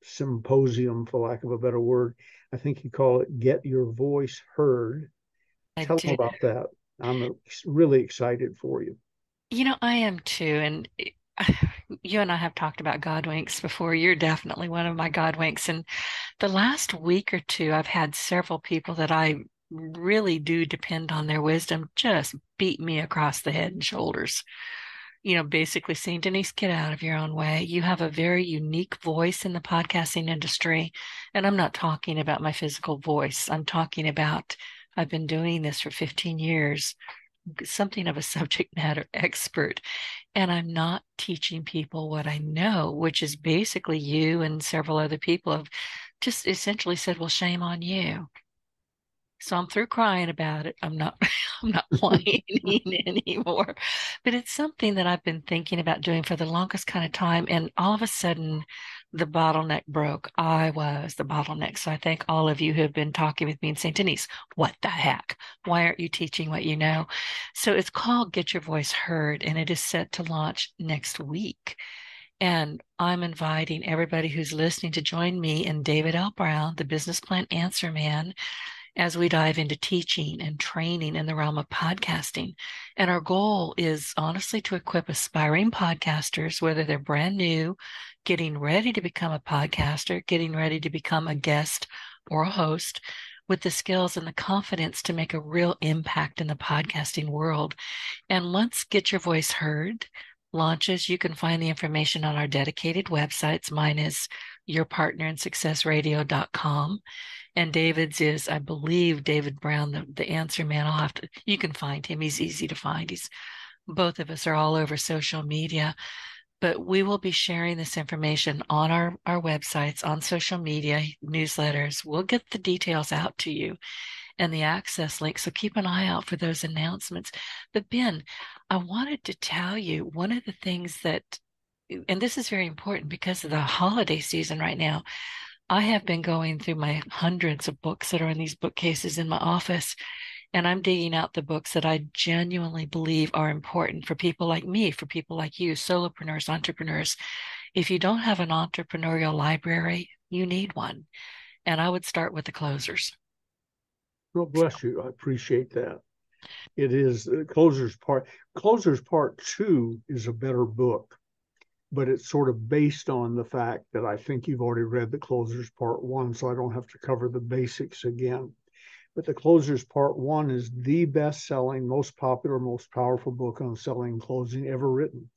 symposium, for lack of a better word. I think you call it Get Your Voice Heard. Tell them about that. I'm really excited for you. I am too. And you and I have talked about God winks before. You're definitely one of my God winks. And the last week or two, I've had several people that I really do depend on their wisdom just beat me across the head and shoulders. Basically saying, Denise, get out of your own way. You have a very unique voice in the podcasting industry. And I'm not talking about my physical voice. I'm talking about, I've been doing this for 15 years, something of a subject matter expert. And I'm not teaching people what I know, which is basically you and several other people have just essentially said, well, shame on you. So I'm through crying about it. I'm not whining anymore. But it's something that I've been thinking about doing for the longest kind of time. And all of a sudden, the bottleneck broke. I was the bottleneck. So I thank all of you who have been talking with me and saying, Denise, what the heck? Why aren't you teaching what you know? So it's called Get Your Voice Heard, and it is set to launch next week. And I'm inviting everybody who's listening to join me and David L. Brown, the Business Plan Answer Man, as we dive into teaching and training in the realm of podcasting. And our goal is honestly to equip aspiring podcasters, whether they're brand new, getting ready to become a podcaster, getting ready to become a guest or a host, with the skills and the confidence to make a real impact in the podcasting world. And once Get Your Voice Heard launches, you can find the information on our dedicated websites. Mine is yourpartnerinsuccessradio.com. And David's is, I believe, David Brown, the answer man. You can find him. He's easy to find. Both of us are all over social media, but we will be sharing this information on our websites, on social media, newsletters. We'll get the details out to you and the access link. So keep an eye out for those announcements. But Ben, I wanted to tell you one of the things that, and this is very important because of the holiday season right now, I have been going through my hundreds of books that are in these bookcases in my office, and I'm digging out the books that I genuinely believe are important for people like me, for people like you, solopreneurs, entrepreneurs. If you don't have an entrepreneurial library, you need one. And I would start with the closers. Well, bless you. I appreciate that. It is Closers Part 2 is a better book, but it's sort of based on the fact that I think you've already read the Closers Part 1, so I don't have to cover the basics again. But the Closers Part 1 is the best-selling, most popular, most powerful book on selling and closing ever written.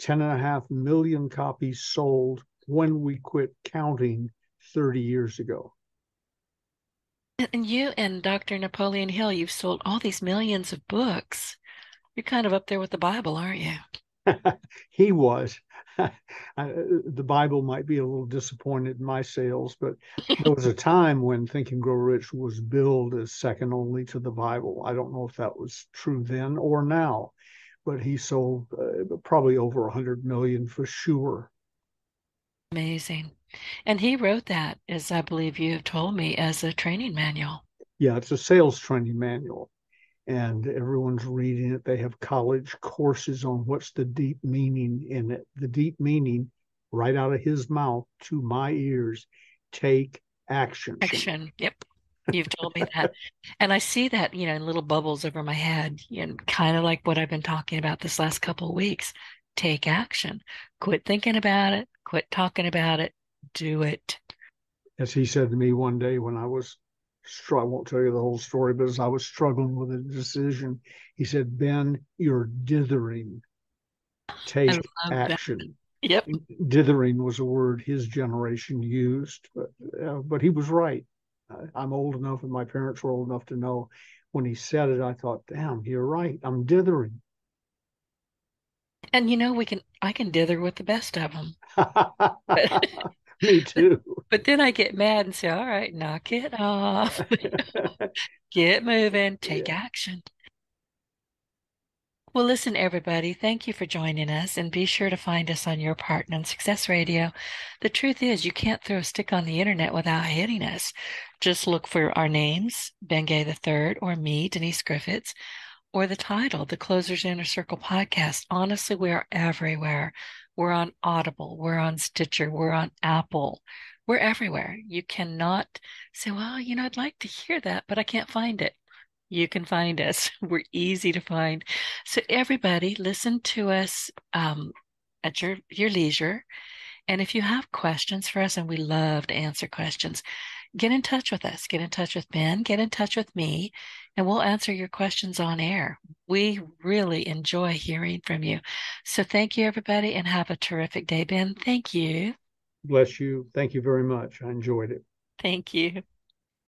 10.5 million copies sold when we quit counting 30 years ago. And you and Dr. Napoleon Hill, you've sold all these millions of books. You're kind of up there with the Bible, aren't you? He was. The Bible might be a little disappointed in my sales, but there was a time when Think and Grow Rich was billed as second only to the Bible. I don't know if that was true then or now, but he sold probably over 100 million for sure. Amazing. And he wrote that, as I believe you have told me, as a training manual. Yeah, it's a sales training manual, and everyone's reading it. They have college courses on what's the deep meaning in it. The deep meaning, right out of his mouth to my ears, take action. Action. Yep. You've told me that. And I see that, in little bubbles over my head, kind of like what I've been talking about this last couple of weeks. Take action. Quit thinking about it. Quit talking about it. Do it. As he said to me one day when I won't tell you the whole story, but as I was struggling with a decision, he said, Ben, you're dithering. I Take love that. action. Yep. Dithering was a word his generation used, but he was right. I'm old enough, and my parents were old enough to know when he said it, I thought, damn, you're right. I'm dithering. And I can dither with the best of them. Me too. But then I get mad and say, all right, knock it off. Get moving, take Yeah. action. Well, listen, everybody, thank you for joining us, and be sure to find us on Your Partner in Success Radio. The truth is, you can't throw a stick on the internet without hitting us. Just look for our names, Ben Gay III, or me, Denise Griffitts, or the title, The Closers Inner Circle Podcast. Honestly, we are everywhere. We're on Audible, we're on Stitcher, we're on Apple. We're everywhere. You cannot say, well, I'd like to hear that, but I can't find it. You can find us. We're easy to find. So everybody, listen to us at your leisure. And if you have questions for us, and we love to answer questions, get in touch with us. Get in touch with Ben. Get in touch with me, and we'll answer your questions on air. We really enjoy hearing from you. So thank you, everybody, and have a terrific day, Ben. Thank you. Bless you. Thank you very much. I enjoyed it. Thank you.